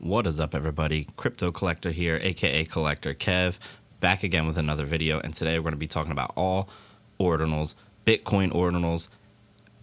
What is up, everybody? Crypto Collector here, aka Collector Kev, back again with another video. And today we're going to be talking about all ordinals, Bitcoin ordinals,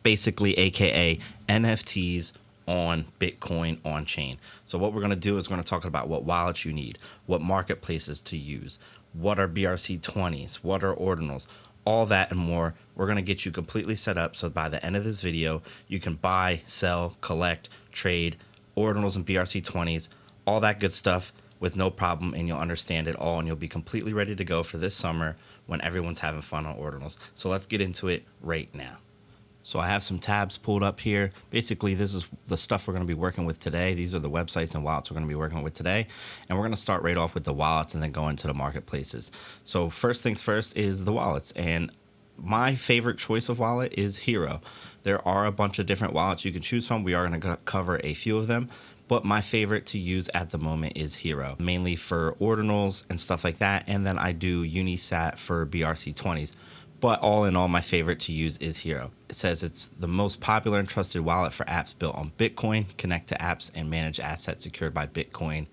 basically aka NFTs on Bitcoin on chain. So what we're going to do is we're going to talk about what wallets you need, what marketplaces to use, what are BRC20s, what are ordinals, all that and more. We're going to get you completely set up so by the end of this video you can buy, sell, collect, trade ordinals and BRC20s, all that good stuff with no problem, and you'll understand it all and you'll be completely ready to go for this summer when everyone's having fun on ordinals. So let's get into it right now. So I have some tabs pulled up here. Basically, this is the stuff we're going to be working with today. These are the websites and wallets we're going to be working with today. And we're going to start right off with the wallets and then go into the marketplaces. So first things first is the wallets. And my favorite choice of wallet is Hero. There are a bunch of different wallets you can choose from. We are going to cover a few of them, but my favorite to use at the moment is Hero, mainly for ordinals and stuff like that. And then I do Unisat for BRC20s. But all in all, my favorite to use is Hero. It says it's the most popular and trusted wallet for apps built on Bitcoin, connect to apps and manage assets secured by Bitcoin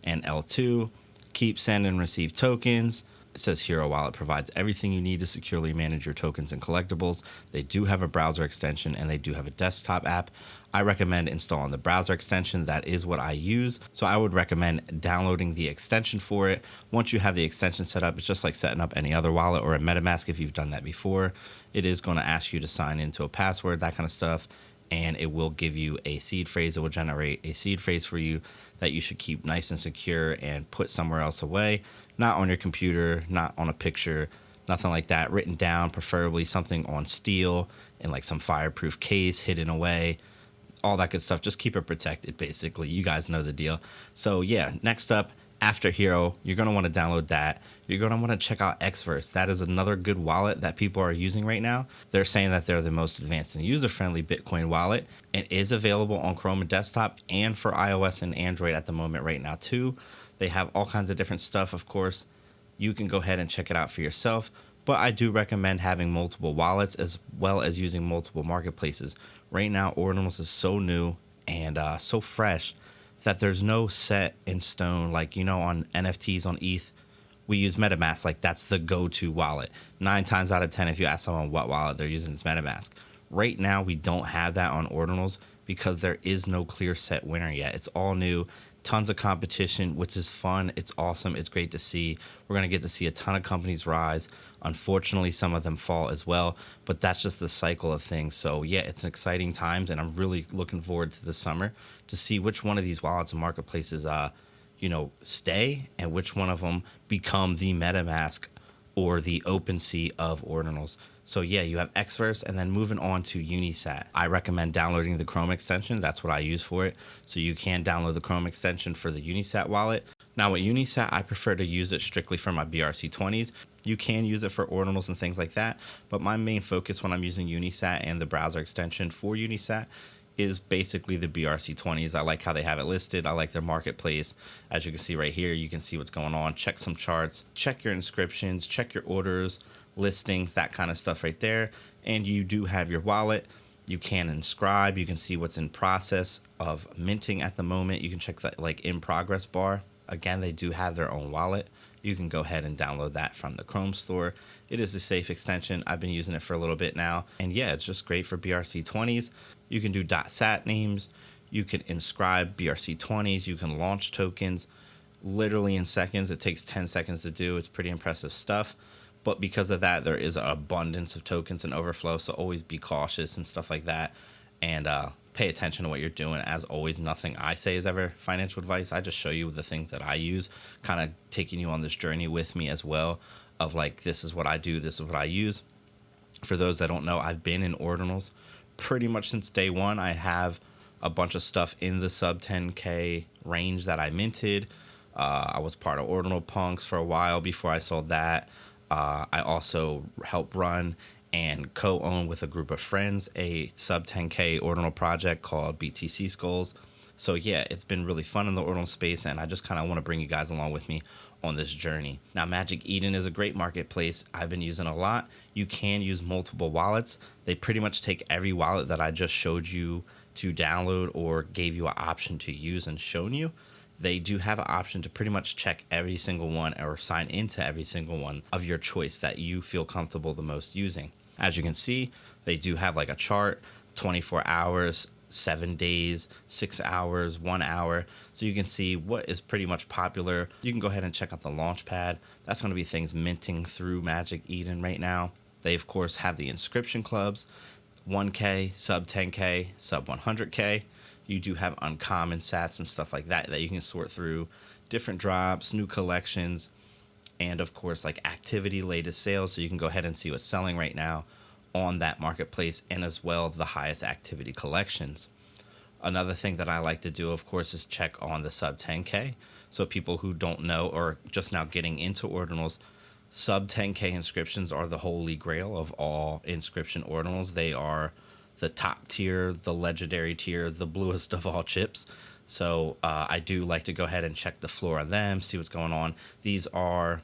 and L2, keep, send, and receive tokens. It says Hero Wallet provides everything you need to securely manage your tokens and collectibles. They do have a browser extension and they do have a desktop app. I recommend installing the browser extension. That is what I use. So I would recommend downloading the extension for it. Once you have the extension set up, it's just like setting up any other wallet or a MetaMask if you've done that before. It is going to ask you to sign into a password, that kind of stuff. And it will give you a seed phrase. It will generate a seed phrase for you that you should keep nice and secure and put somewhere else away. Not on your computer, not on a picture, nothing like that. Written down, preferably something on steel in like some fireproof case, hidden away, all that good stuff. Just keep it protected, basically. You guys know the deal. So yeah, next up, after Hero, you're going to want to download that. You're going to want to check out Xverse. That is another good wallet that people are using right now. They're saying that they're the most advanced and user-friendly Bitcoin wallet. It is available on Chrome and desktop and for iOS and Android at the moment right now too. They have all kinds of different stuff, of course. You can go ahead and check it out for yourself. But I do recommend having multiple wallets as well as using multiple marketplaces. Right now, Ordinals is so new and so fresh that there's no set in stone. Like, you know, on NFTs on ETH, we use MetaMask. Like, that's the go-to wallet. 9 times out of 10, if you ask someone what wallet they're using, it's MetaMask. Right now, we don't have that on Ordinals because there is no clear set winner yet. It's all new. Tons of competition, which is fun. It's awesome. It's great to see. We're going to get to see a ton of companies rise. Unfortunately, some of them fall as well, but that's just the cycle of things. So yeah, it's an exciting times, and I'm really looking forward to the summer to see which one of these wallets and marketplaces, stay, and which one of them become the MetaMask or the OpenSea of ordinals. So yeah, you have Xverse, and then moving on to Unisat. I recommend downloading the Chrome extension. That's what I use for it. So you can download the Chrome extension for the Unisat wallet. Now with Unisat, I prefer to use it strictly for my BRC20s. You can use it for ordinals and things like that, but my main focus when I'm using Unisat and the browser extension for Unisat is basically the BRC20s. I like how they have it listed. I like their marketplace. As you can see right here, you can see what's going on. Check some charts, check your inscriptions, check your orders, listings, that kind of stuff right there. And you do have your wallet. You can inscribe. You can see what's in process of minting at the moment. You can check that like in progress bar. Again, they do have their own wallet. You can go ahead and download that from the Chrome store. It is a safe extension. I've been using it for a little bit now. And yeah, it's just great for BRC20s. You can do .sat names. You can inscribe BRC20s. You can launch tokens literally in seconds. It takes 10 seconds to do. It's pretty impressive stuff. But because of that, there is an abundance of tokens and overflow. So always be cautious and stuff like that. And pay attention to what you're doing. As always, nothing I say is ever financial advice. I just show you the things that I use, kind of taking you on this journey with me as well of like, this is what I do, this is what I use. For those that don't know, I've been in ordinals pretty much since day one. I have a bunch of stuff in the sub 10K range that I minted. I was part of Ordinal Punks for a while before I sold that. I also helped run and co-own with a group of friends a sub 10K ordinal project called BTC Skulls. So yeah, it's been really fun in the ordinal space, and I just kind of want to bring you guys along with me on this journey. Now, Magic Eden is a great marketplace I've been using a lot. You can use multiple wallets. They pretty much take every wallet that I just showed you to download or gave you an option to use and shown you. they do have an option to pretty much check every single one or sign into every single one of your choice that you feel comfortable the most using. As you can see, they do have like a chart, 24 hours, 7 days, 6 hours, 1 hour. So you can see what is pretty much popular. You can go ahead and check out the launch pad. That's going to be things minting through Magic Eden right now. They, of course, have the inscription clubs, 1K, sub 10K, sub 100K. You do have uncommon sats and stuff like that that you can sort through, different drops, new collections, and of course like activity, latest sales. So you can go ahead and see what's selling right now on that marketplace, and as well the highest activity collections. Another thing that I like to do, of course, is check on the sub 10K. So people who don't know or just now getting into ordinals, sub 10K inscriptions are the holy grail of all inscription ordinals. They are the top tier, the legendary tier, the bluest of all chips. So I do like to go ahead and check the floor on them, see what's going on. These are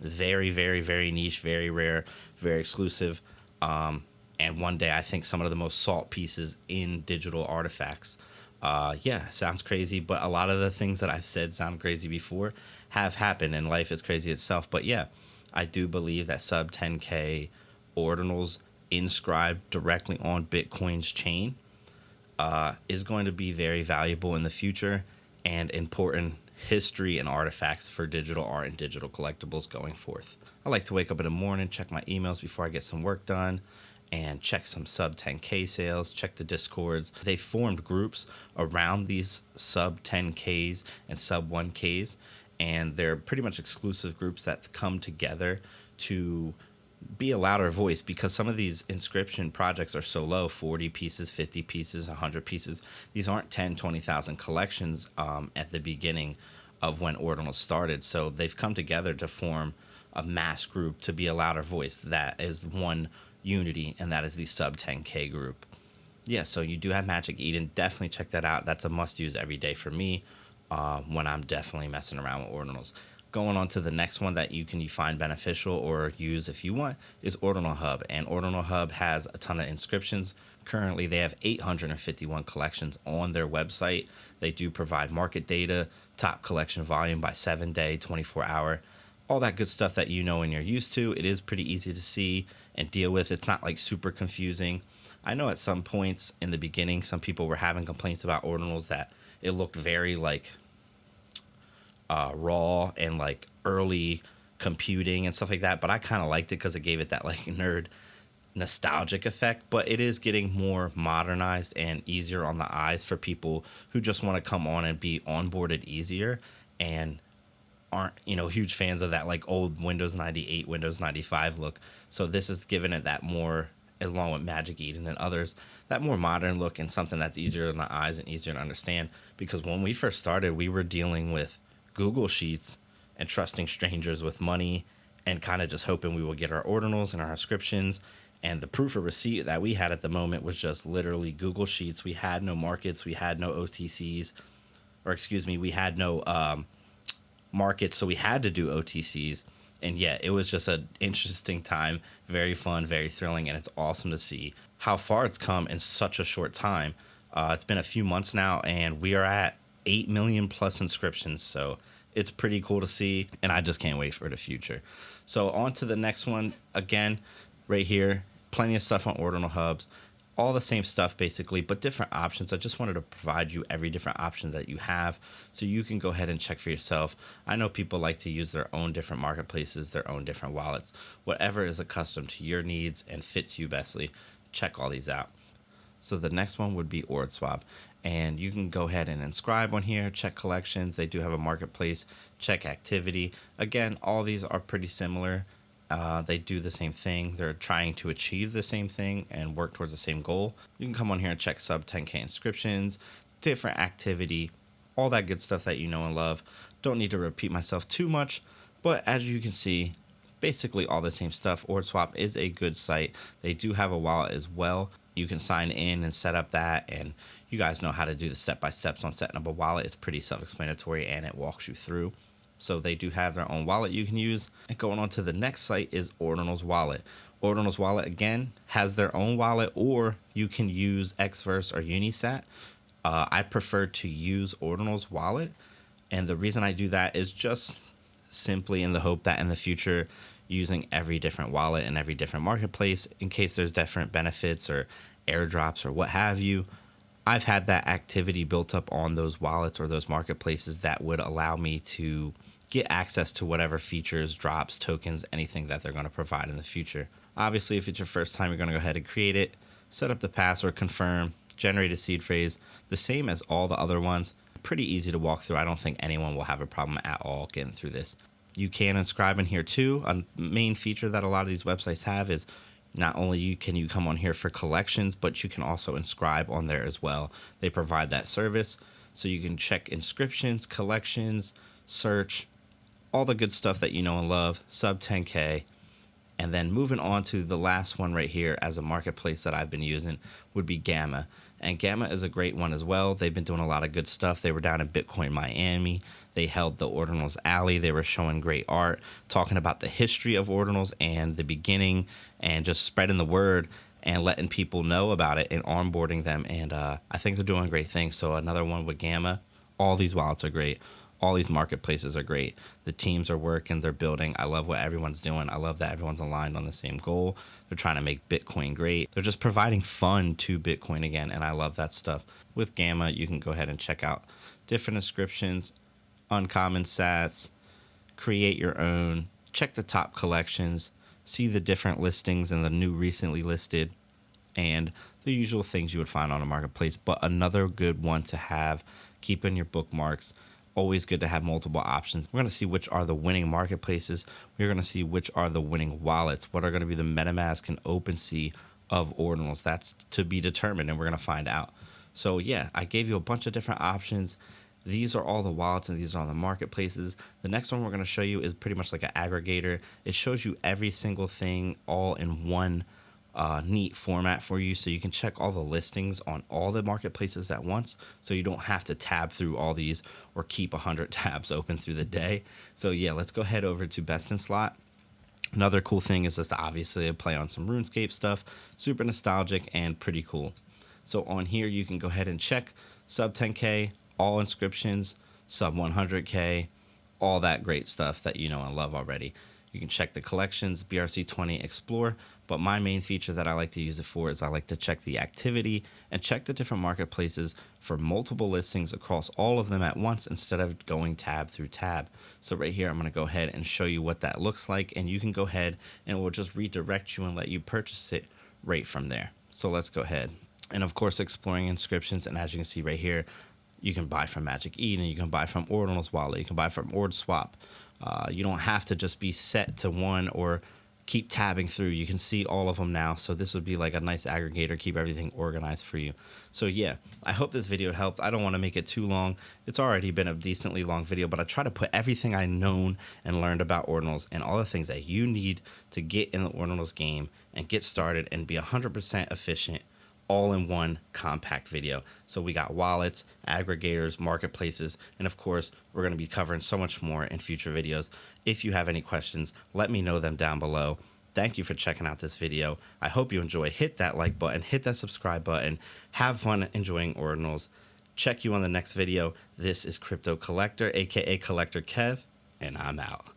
very, very, very niche, very rare, very exclusive. And one day I think some of the most sought pieces in digital artifacts. Yeah, sounds crazy, but a lot of the things that I've said sound crazy before have happened, and life is crazy itself. But yeah, I do believe that sub 10K ordinals inscribed directly on Bitcoin's chain is going to be very valuable in the future and important history and artifacts for digital art and digital collectibles going forth. I like to wake up in the morning, check my emails before I get some work done, and check some sub 10K sales, check the discords. They formed groups around these sub 10Ks and sub 1Ks, and they're pretty much exclusive groups that come together to be a louder voice, because some of these inscription projects are so low, 40 pieces, 50 pieces, 100 pieces. These aren't 10, 20,000 collections at the beginning of when Ordinals started. So they've come together to form a mass group to be a louder voice that is one unity, and that is the sub 10K group. Yeah, so you do have Magic Eden. Definitely check that out. That's a must use every day for me when I'm definitely messing around with Ordinals. Going on to the next one that you find beneficial or use if you want is Ordinal Hub. And Ordinal Hub has a ton of inscriptions. Currently, they have 851 collections on their website. They do provide market data, top collection volume by 7-day, 24-hour, all that good stuff that you know and you're used to. It is pretty easy to see and deal with. It's not like super confusing. I know at some points in the beginning, some people were having complaints about Ordinals that it looked very like raw and like early computing and stuff like that, but I kind of liked it because it gave it that like nerd nostalgic effect. But it is getting more modernized and easier on the eyes for people who just want to come on and be onboarded easier and aren't huge fans of that like old Windows 98, Windows 95 look. So this is giving it that more, along with Magic Eden and others, that more modern look and something that's easier on the eyes and easier to understand. Because when we first started, we were dealing with Google Sheets and trusting strangers with money and kind of just hoping we would get our ordinals and our inscriptions. And the proof of receipt that we had at the moment was just literally Google Sheets. We had no markets, we had no OTCs, or excuse me, we had no markets, so we had to do OTCs. And yeah, it was just an interesting time, very fun, very thrilling, and it's awesome to see how far it's come in such a short time. It's been a few months now, and we are at 8 million plus inscriptions, so it's pretty cool to see, and I just can't wait for the future. So on to the next one. Again, right here, plenty of stuff on Ordinal Hubs, all the same stuff basically, but different options. I just wanted to provide you every different option that you have so you can go ahead and check for yourself. I know people like to use their own different marketplaces, their own different wallets, whatever is accustomed to your needs and fits you bestly. Check all these out. So the next one would be OrdSwap, and you can go ahead and inscribe on here, check collections. They do have a marketplace, check activity. Again, all these are pretty similar. They do the same thing. They're trying to achieve the same thing and work towards the same goal. You can come on here and check sub 10K inscriptions, different activity, all that good stuff that you know and love. Don't need to repeat myself too much, but as you can see, basically all the same stuff. OrdSwap is a good site. They do have a wallet as well. You can sign in and set up that, and you guys know how to do the step-by-steps on setting up a wallet. It's pretty self-explanatory, and it walks you through. So they do have their own wallet you can use. And going on to the next site is Ordinal's Wallet. Ordinal's Wallet, again, has their own wallet, or you can use Xverse or Unisat. I prefer to use Ordinal's Wallet And the reason I do that is just simply in the hope that in the future, using every different wallet and every different marketplace, in case there's different benefits or airdrops or what have you, I've had that activity built up on those wallets or those marketplaces that would allow me to get access to whatever features, drops, tokens, anything that they're going to provide in the future. Obviously, if it's your first time, you're going to go ahead and create it, set up the password, confirm, generate a seed phrase, the same as all the other ones. Pretty easy to walk through. I don't think anyone will have a problem at all getting through this. You can inscribe in here too. A main feature that a lot of these websites have is not only can you come on here for collections, but you can also inscribe on there as well. They provide that service, so you can check inscriptions, collections, search, all the good stuff that you know and love, sub 10K. And then moving on to the last one right here as a marketplace that I've been using would be Gamma. And Gamma is a great one as well. They've been doing a lot of good stuff. They were down in Bitcoin Miami. They held the Ordinals Alley. They were showing great art, talking about the history of Ordinals and the beginning, and just spreading the word and letting people know about it and onboarding them. And I think they're doing great things. So another one with Gamma. All these wallets are great. All these marketplaces are great. The teams are working, they're building. I love what everyone's doing. I love that everyone's aligned on the same goal. They're trying to make Bitcoin great. They're just providing fun to Bitcoin again, and I love that stuff. With Gamma, you can go ahead and check out different inscriptions, uncommon sats, create your own, check the top collections, see the different listings and the new recently listed, and the usual things you would find on a marketplace. But another good one to have, keep in your bookmarks. Always good to have multiple options. We're going to see which are the winning marketplaces. We're going to see which are the winning wallets. What are going to be the MetaMask and OpenSea of Ordinals? That's to be determined, and we're going to find out. So yeah, I gave you a bunch of different options. These are all the wallets and these are all the marketplaces. The next one we're going to show you is pretty much like an aggregator. It shows you every single thing all in one neat format for you, so you can check all the listings on all the marketplaces at once, so you don't have to tab through all these or keep 100 tabs open through the day. So yeah, let's go head over to Best in Slot. Another cool thing is this, obviously a play on some RuneScape stuff, super nostalgic and pretty cool. So on here you can go ahead and check sub 10K, all inscriptions, sub 100K, all that great stuff that you know and love already. You can check the collections, BRC20, Explore, but my main feature that I like to use it for is I like to check the activity and check the different marketplaces for multiple listings across all of them at once instead of going tab through tab. So right here, I'm going to go ahead and show you what that looks like, and you can go ahead and we'll just redirect you and let you purchase it right from there. So let's go ahead. And of course, exploring inscriptions, and as you can see right here, you can buy from Magic Eden, you can buy from Ordinals Wallet, you can buy from OrdSwap. You don't have to just be set to one or keep tabbing through. You can see all of them now. So this would be like a nice aggregator, keep everything organized for you. So yeah, I hope this video helped. I don't want to make it too long. It's already been a decently long video, but I try to put everything I known and learned about Ordinals and all the things that you need to get in the Ordinals game and get started and be 100% efficient, all in one compact video. So we got wallets, aggregators, marketplaces, and of course, we're going to be covering so much more in future videos. If you have any questions, let me know them down below. Thank you for checking out this video. I hope you enjoy. Hit that like button, hit that subscribe button. Have fun enjoying Ordinals. Check you on the next video. This is Crypto Collector, aka Collector Kev, and I'm out.